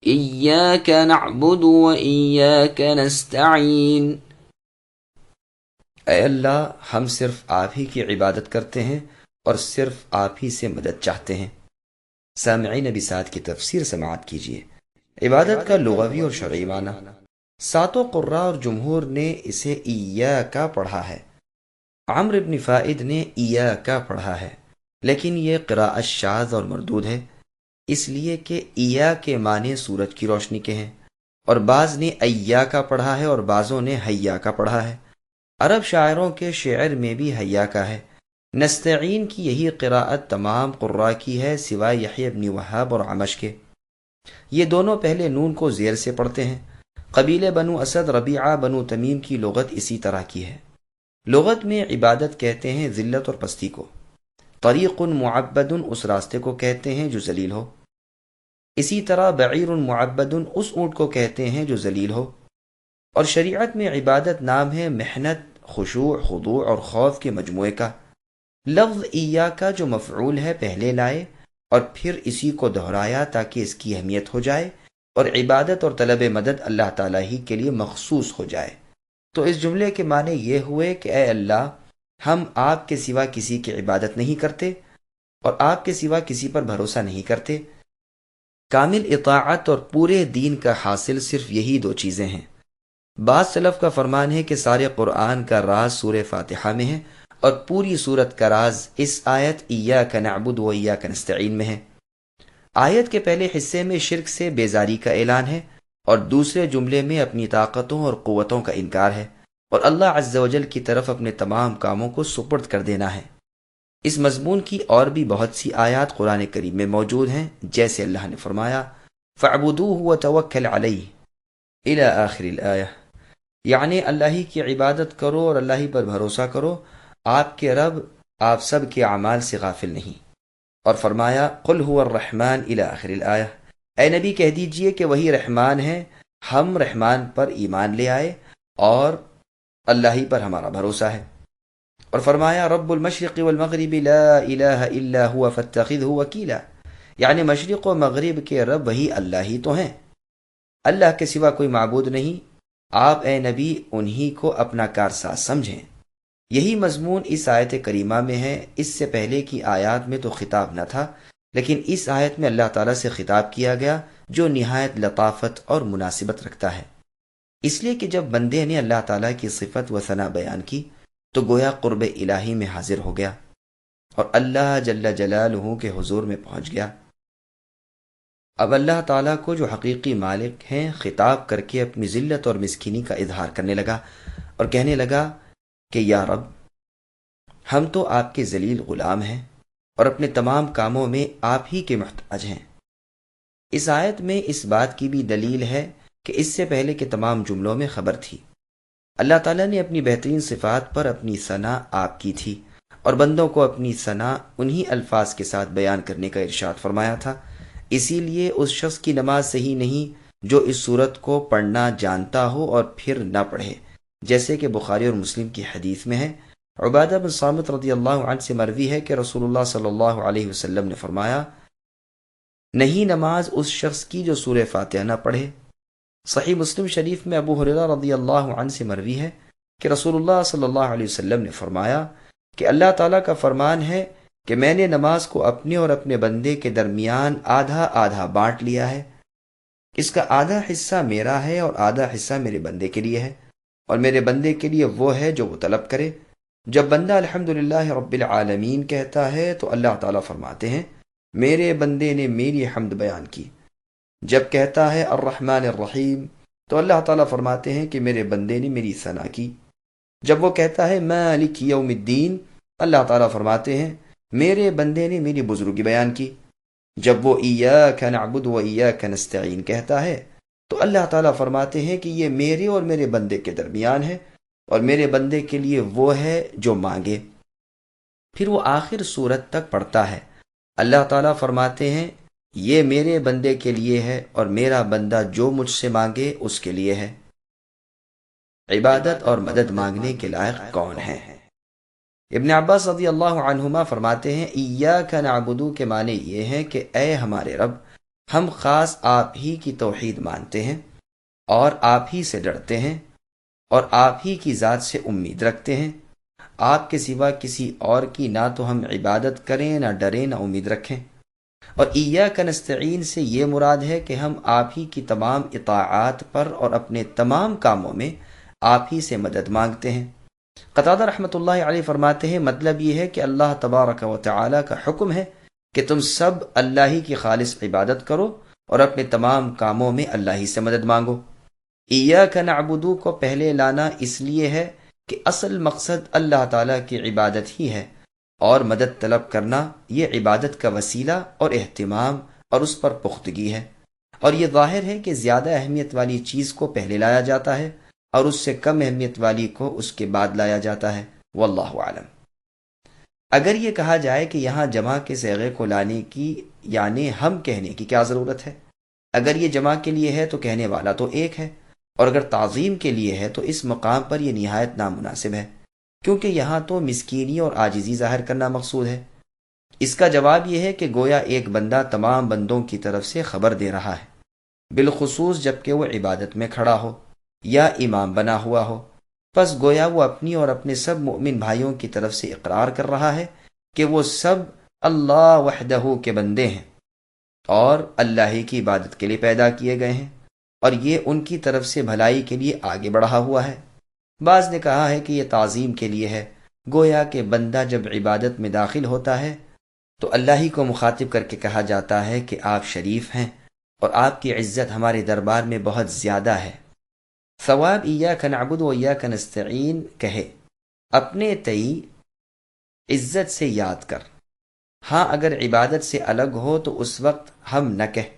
إياك نعبد وإياك نستعين۔ اے اللہ، ہم صرف آپ ہی کی عبادت کرتے ہیں اور صرف آپ ہی سے مدد چاہتے ہیں۔ سامعین بسات کی تفسیر سماعت کیجیے۔ عبادت کا لغوی اور شرعی معنی۔ ساتوں قراء اور جمہور نے اسے ایاکا پڑھا ہے۔ عمرو بن فائد نے ایاکا پڑھا ہے، لیکن یہ قراءت شاذ اور مردود ہے، اس لیے کہ ایا کے معنی سورج کی روشنی کے ہیں، اور بعض نے ایاکا پڑھا ہے اور بعضوں نے حیاکا پڑھا ہے۔ عرب شاعروں کے شعر میں بھی حیاکا ہے۔ نستعین کی یہی قراءت تمام قراء کی ہے سوائے یحییٰ بن وہاب اور عمش کے۔ یہ دونوں پہلے نون کو زیر سے پڑھتے ہیں۔ قبیلے بنو اسد، ربیعہ، بنو تمیم کی لغت اسی طرح کی ہے۔ لغت میں عبادت کہتے ہیں ذلت اور پستی کو۔ طریق معبد اس راستے کو کہتے ہیں جو ذلیل ہو۔ اسی طرح بعیر معبد اس اونٹ کو کہتے ہیں جو ذلیل ہو۔ اور شریعت میں عبادت نام ہے محنت، خشوع، خضوع اور خوف کے مجموعے کا۔ لفظ ایاکا جو مفعول ہے پہلے لائے اور پھر اسی کو دہرایا تاکہ اس کی اہمیت ہو جائے اور عبادت اور طلب مدد اللہ تعالیٰ ہی کے لیے مخصوص ہو جائے۔ تو اس جملے کے معنی یہ ہوئے کہ اے اللہ، ہم آپ کے سوا کسی کی عبادت نہیں کرتے اور آپ کے سوا کسی پر بھروسہ نہیں کرتے۔ کامل اطاعت اور پورے دین کا حاصل صرف یہی دو چیزیں ہیں۔ بعض سلف کا فرمان ہے کہ سارے قرآن کا راز سورہ فاتحہ میں ہے اور پوری سورت کا راز اس آیت ایاک نعبد و ایاک نستعین میں ہے۔ آیت کے پہلے حصے میں شرک سے بیزاری کا اعلان ہے اور دوسرے جملے میں اپنی طاقتوں اور قوتوں کا انکار ہے اور اللہ عز و جل کی طرف اپنے تمام کاموں کو سپرد کر دینا ہے۔ اس مضمون کی اور بھی بہت سی آیات قرآن کریم میں موجود ہیں، جیسے اللہ نے فرمایا فَاعْبُدُوهُ وَتَوَكَّلْ عَلَيْهِ إِلَى آخِرِ الْآيَةِ، یعنی اللہ ہی کی عبادت کرو اور اللہ ہی پر بھروسہ کرو، آپ کے رب آپ سب کے اعمال سے غافل نہیں۔ اور فرمایا قل هو الرحمن إلى آخر الآیہ، اے نبی کہہ دیجئے کہ وہی رحمان ہے، ہم رحمان پر ایمان لے آئے اور اللہ ہی پر ہمارا بھروسہ ہے۔ اور فرمایا رب المشرق والمغرب لا الہ الا هو فاتخذہ وکیلا، یعنی مشرق و مغرب کے رب وہی اللہ ہی تو ہیں، اللہ کے سوا کوئی معبود نہیں، آپ اے نبی انہی کو اپنا کارساز سمجھیں۔ یہی مضمون اس آیت کریمہ میں ہے۔ اس سے پہلے کی آیات میں تو خطاب نہ تھا، لیکن اس آیت میں اللہ تعالیٰ سے خطاب کیا گیا جو نہایت لطافت اور مناسبت رکھتا ہے، اس لیے کہ جب بندے نے اللہ تعالیٰ کی صفت و ثنا بیان کی تو گویا قرب الہی میں حاضر ہو گیا اور اللہ جل جلالہ کے حضور میں پہنچ گیا۔ اب اللہ تعالیٰ کو جو حقیقی مالک ہیں خطاب کر کے اپنی ذلت اور مسکینی کا اظہار کرنے لگا اور کہنے لگا کہ یا رب، ہم تو آپ کے ذلیل غلام ہیں اور اپنے تمام کاموں میں آپ ہی کے محتاج ہیں۔ اس آیت میں اس بات کی بھی دلیل ہے کہ اس سے پہلے کے تمام جملوں میں خبر تھی۔ اللہ تعالیٰ نے اپنی بہترین صفات پر اپنی ثنا آپ کی تھی اور بندوں کو اپنی ثنا انہی الفاظ کے ساتھ بیان کرنے کا ارشاد فرمایا تھا۔ اسی لیے اس شخص کی نماز صحیح نہیں جو اس صورت کو پڑھنا جانتا ہو اور پھر نہ پڑھے، جیسے کہ بخاری اور مسلم کی حدیث میں ہے۔ عبادہ بن صامت رضی اللہ عنہ سے مروی ہے کہ رسول اللہ صلی اللہ علیہ وسلم نے فرمایا نہیں نماز اس شخص کی جو سورہ فاتحہ نہ پڑھے۔ صحیح مسلم شریف میں ابو ہریرہ رضی اللہ عنہ سے مروی ہے کہ رسول اللہ صلی اللہ علیہ وسلم نے فرمایا کہ اللہ تعالیٰ کا فرمان ہے کہ میں نے نماز کو اپنے اور اپنے بندے کے درمیان آدھا آدھا بانٹ لیا ہے، اس کا آدھا حصہ میرا ہے اور آدھا حصہ میرے بندے کے لیے ہے، اور میرے بندے کے لیے وہ ہے جو وہ طلب کرے۔ جب بندہ الحمدللہ رب العالمین کہتا ہے تو اللہ تعالیٰ فرماتے ہیں میرے بندے نے میری حمد بیان کی۔ جب کہتا ہے الرحمن الرحیم تو اللہ تعالیٰ فرماتے ہیں کہ میرے بندے نے میری ثنا کی۔ جب وہ کہتا ہے مالک یوم الدین، اللہ تعالیٰ فرماتے ہیں میرے بندے نے میری بزرگی بیان کی۔ جب وہ ایاک نعبد و ایاک نستعین کہتا ہے تو اللہ تعالیٰ فرماتے ہیں کہ یہ میرے اور میرے بندے کے درمیان ہے اور میرے بندے کے لیے وہ ہے جو مانگے۔ پھر وہ آخر سورت تک پڑھتا ہے۔ اللہ تعالیٰ فرماتے ہیں یہ میرے بندے کے لیے ہے اور میرا بندہ جو مجھ سے مانگے اس کے لیے ہے۔ عبادت اور مدد مانگنے کے لائق کون ہے؟ ابن عباس رضی اللہ عنہما فرماتے ہیں ایاک نعبدو کے معنی یہ ہے کہ اے ہمارے رب، ہم خاص آپ ہی کی توحید مانتے ہیں اور آپ ہی سے ڈرتے ہیں اور آپ ہی کی ذات سے امید رکھتے ہیں۔ آپ کے سوا کسی اور کی نہ تو ہم عبادت کریں، نہ ڈریں، نہ امید رکھیں۔ اور ایاک نستعین سے یہ مراد ہے کہ ہم آپ ہی کی تمام اطاعات پر اور اپنے تمام کاموں میں آپ ہی سے مدد مانگتے ہیں۔ قتادہ رحمۃ اللہ علیہ فرماتے ہیں مطلب یہ ہے کہ اللہ تبارک و تعالی کا حکم ہے کہ تم سب اللہ ہی کی خالص عبادت کرو اور اپنے تمام کاموں میں اللہ ہی سے مدد مانگو۔ ایاک نعبدو کو پہلے لانا اس لیے ہے کہ اصل مقصد اللہ تعالیٰ کی عبادت ہی ہے، اور مدد طلب کرنا یہ عبادت کا وسیلہ اور اہتمام اور اس پر پختگی ہے، اور یہ ظاہر ہے کہ زیادہ اہمیت والی چیز کو پہلے لایا جاتا ہے اور اس سے کم اہمیت والی کو اس کے بعد لایا جاتا ہے، واللہ عالم۔ اگر یہ کہا جائے کہ یہاں جمع کے صیغے کو لانے کی یعنی ہم کہنے کی کیا ضرورت ہے؟ اگر یہ جمع کے لیے ہے تو کہنے والا تو ایک ہے، اور اگر تعظیم کے لیے ہے تو اس مقام پر یہ نہایت نامناسب ہے، کیونکہ یہاں تو مسکینی اور عاجزی ظاہر کرنا مقصود ہے۔ اس کا جواب یہ ہے کہ گویا ایک بندہ تمام بندوں کی طرف سے خبر دے رہا ہے، بالخصوص جب کہ وہ عبادت میں کھڑا ہو یا امام بنا ہوا ہو، پس گویا وہ اپنی اور اپنے سب مؤمن بھائیوں کی طرف سے اقرار کر رہا ہے کہ وہ سب اللہ وحدہ کے بندے ہیں اور اللہ ہی کی عبادت کے لیے پیدا کیے گئے ہیں، اور یہ ان کی طرف سے بھلائی کے لیے آگے بڑھا ہوا ہے۔ بعض نے کہا ہے کہ یہ تعظیم کے لیے ہے، گویا کہ بندہ جب عبادت میں داخل ہوتا ہے تو اللہ ہی کو مخاطب کر کے کہا جاتا ہے کہ آپ شریف ہیں اور آپ کی عزت ہمارے دربار میں بہت زیادہ ہے۔ ثواب ایاک نعبد و ایاک نستعین کہے اپنے تئی عزت سے یاد کر، ہاں اگر عبادت سے الگ ہو تو اس وقت ہم نہ کہہ،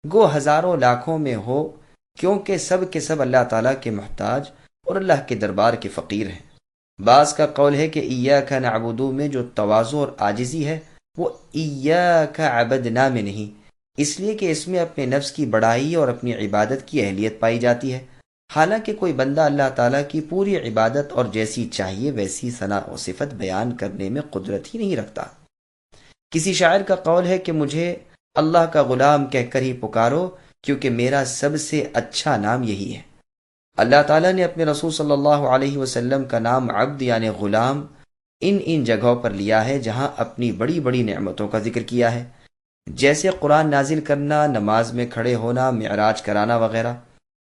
گو ہزاروں لاکھوں میں ہو، کیونکہ سب کے سب اللہ تعالیٰ کے محتاج اور اللہ کے دربار کے فقیر ہیں۔ بعض کا قول ہے کہ ایاک نعبدو میں جو تواضع اور عاجزی ہے وہ ایاک عبدنا میں نہیں، اس لیے کہ اس میں اپنے نفس کی بڑائی اور اپنی عبادت کی اہلیت پائی جاتی ہے، حالانکہ کوئی بندہ اللہ تعالیٰ کی پوری عبادت اور جیسی چاہیے ویسی ثنا و صفت بیان کرنے میں قدرت ہی نہیں رکھتا۔ کسی شاعر کا قول ہے کہ مجھے اللہ کا غلام کہہ کر ہی پکارو، کیونکہ میرا سب سے اچھا نام یہی ہے۔ اللہ تعالیٰ نے اپنے رسول صلی اللہ علیہ وسلم کا نام عبد یعنی غلام ان جگہوں پر لیا ہے جہاں اپنی بڑی بڑی نعمتوں کا ذکر کیا ہے، جیسے قرآن نازل کرنا، نماز میں کھڑے ہونا، معراج کرانا وغیرہ۔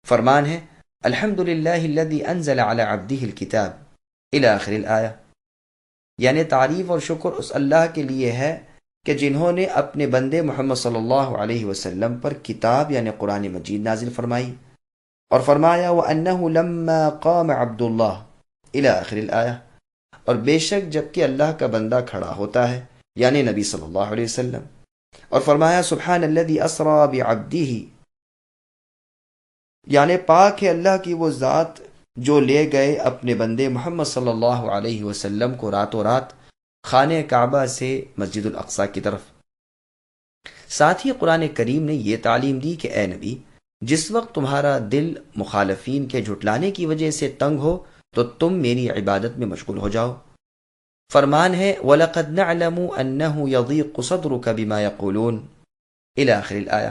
فرمان ہے الحمد للہ الذی انزل علی عبدہ الکتاب الی آخر الآیہ، یعنی تعریف اور شکر اس اللہ کے لیے ہے کہ جنہوں نے اپنے بندے محمد صلی اللہ علیہ وسلم پر کتاب یعنی قرآن مجید نازل فرمائی، اور فرمایا وَأَنَّهُ لَمَّا قَامَ عَبْدُ اللَّهِ إِلَى آخر الآیہ، اور بے شک جب کہ اللہ کا بندہ کھڑا ہوتا ہے یعنی نبی صلی اللہ علیہ وسلم، اور فرمایا سبحان الذی اسری بعبدہ، یعنی پاک ہے اللہ کی وہ ذات جو لے گئے اپنے بندے محمد صلی اللہ علیہ وسلم کو راتوں رات خانہ کعبہ سے مسجد الاقصی کی طرف۔ ساتھ ہی قرآن کریم نے یہ تعلیم دی کہ اے نبی، جس وقت تمہارا دل مخالفین کے جھٹلانے کی وجہ سے تنگ ہو تو تم میری عبادت میں مشغول ہو جاؤ۔ فرمان ہے وَلَقَدْ نَعْلَمُ أَنَّهُ يَضِيقُ صَدْرُكَ بِمَا يَقُولُونَ إِلَى آخر الآیہ،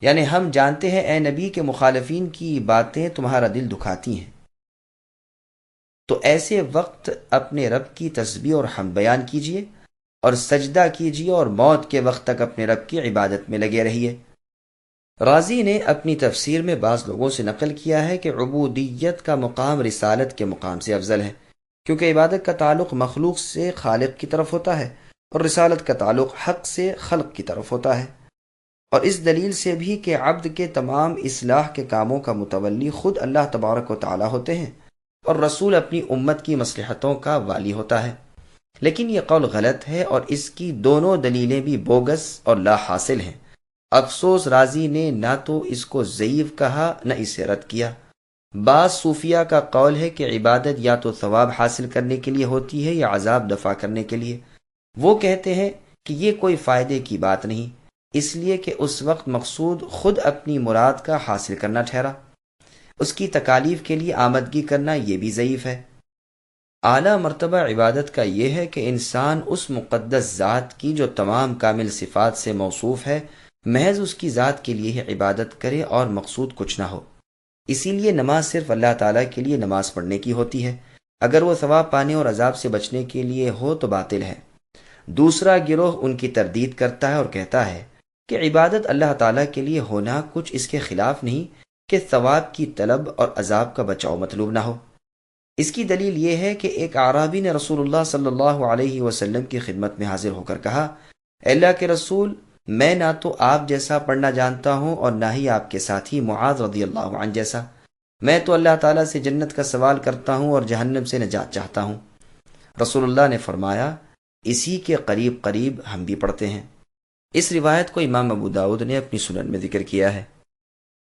یعنی ہم جانتے ہیں اے نبی کہ مخالفین کی باتیں تمہارا دل دکھاتی ہیں، تو ایسے وقت اپنے رب کی تسبیح اور حمد بیان کیجیے اور سجدہ کیجیے اور موت کے وقت تک اپنے رب کی عبادت میں لگے رہیے۔ رازی نے اپنی تفسیر میں بعض لوگوں سے نقل کیا ہے کہ عبودیت کا مقام رسالت کے مقام سے افضل ہے، کیونکہ عبادت کا تعلق مخلوق سے خالق کی طرف ہوتا ہے اور رسالت کا تعلق حق سے خلق کی طرف ہوتا ہے، اور اس دلیل سے بھی کہ عبد کے تمام اصلاح کے کاموں کا متولی خود اللہ تبارک و تعالی ہوتے ہیں، اور رسول اپنی امت کی مصلحتوں کا والی ہوتا ہے۔ لیکن یہ قول غلط ہے اور اس کی دونوں دلیلیں بھی بوگس اور لا حاصل ہیں۔ افسوس رازی نے نہ تو اس کو ضعیف کہا نہ اسے رد کیا۔ بعض صوفیہ کا قول ہے کہ عبادت یا تو ثواب حاصل کرنے کے لیے ہوتی ہے یا عذاب دفع کرنے کے لیے۔ وہ کہتے ہیں کہ یہ کوئی فائدے کی بات نہیں، اس لیے کہ اس وقت مقصود خود اپنی مراد کا حاصل کرنا ٹھہرا، اس کی تکالیف کے لیے آمدگی کرنا یہ بھی ضعیف ہے۔ اعلیٰ مرتبہ عبادت کا یہ ہے کہ انسان اس مقدس ذات کی جو تمام کامل صفات سے موصوف ہے محض اس کی ذات کے لیے ہی عبادت کرے اور مقصود کچھ نہ ہو۔ اسی لیے نماز صرف اللہ تعالیٰ کے لیے نماز پڑھنے کی ہوتی ہے، اگر وہ ثواب پانے اور عذاب سے بچنے کے لیے ہو تو باطل ہے۔ دوسرا گروہ ان کی تردید کرتا ہے اور کہتا ہے کہ عبادت اللہ تعالیٰ کے لیے ہونا کچھ اس کے خلاف نہیں کہ ثواب کی طلب اور عذاب کا بچاؤ مطلوب نہ ہو۔ اس کی دلیل یہ ہے کہ ایک اعرابی نے رسول اللہ صلی اللہ علیہ وسلم کی خدمت میں حاضر ہو کر کہا، اے اللہ کے رسول، میں نہ تو آپ جیسا پڑھنا جانتا ہوں اور نہ ہی آپ کے ساتھی معاذ رضی اللہ عنہ جیسا۔ میں تو اللہ تعالیٰ سے جنت کا سوال کرتا ہوں اور جہنم سے نجات چاہتا ہوں۔ رسول اللہ نے فرمایا، اسی کے قریب قریب ہم بھی پڑھتے ہیں۔ اس روایت کو امام ابو داؤد نے اپنی سنن میں ذکر کیا ہے۔